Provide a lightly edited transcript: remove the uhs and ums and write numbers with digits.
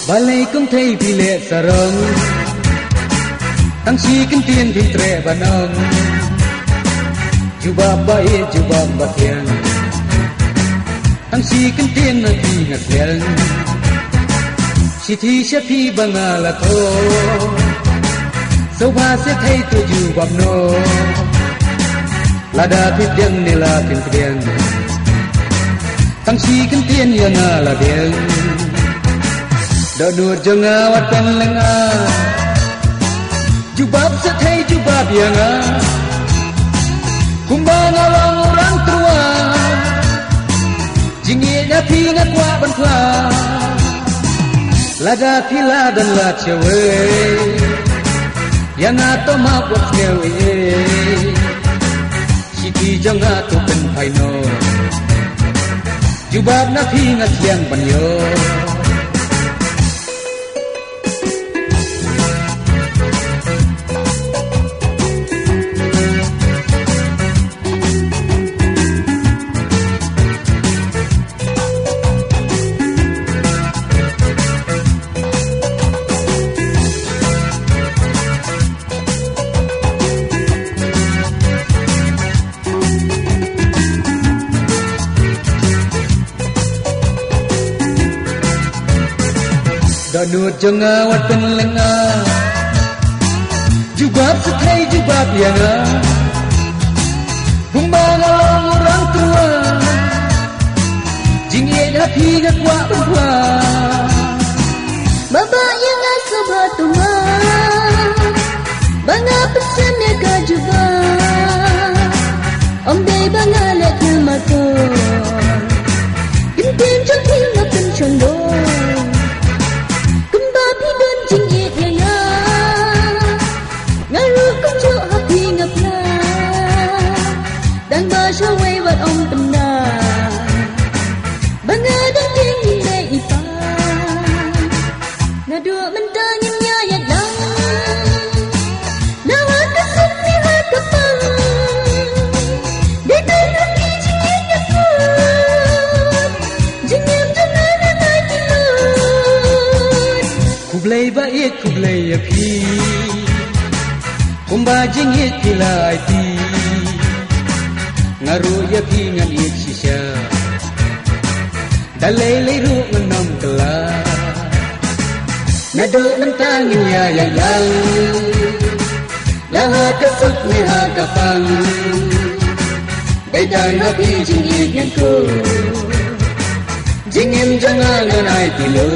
balai cũng thấy vì lệ sa rong tăng chi kinh tiền thì tre ban ông juba bay juba bạc hiền tăng chi kinh tiền là thì ngặt hiền chỉ thi sẽ thi bằng là thôi sâu ba sẽ thấy tôi juba no là đã biết tiền này là tiền tăng chi kinh tiền như là tiền đợt jeng awat pen lenga jubab se thei jubab yanga kumbang along orang tua jingi na pi na kwa ban kwa lada pila dan la chewe yang ato ma buat chewe siti jeng ato pen phai no jubab na pi na siang ban yo Danut jeng awat pen lenga jubab setai jubab yanga kumbang along orang tua jingi hati ngakwa berdua baba yang asa batuma banga pesan ya ka jubab om dei banga lek mato kintin jong tin na pen chondo Shaway wat om benda banga dan tinggi dai ipa na dua mentangin nya ya dang na wa ka sun ni ha ka pang dai dai na ki jing ya ku jing ya jana na nai ki lu kublai ba ye kublai ya pi kumba jing ye tilai ti ngaru ya pi ngan ye shisha dalai lai ru nganam kala na do nan tangin ya yang la ha ka suk ni ha ka pang dai dai na pi jing ye ngan ko jing em jang ngan ai ti lo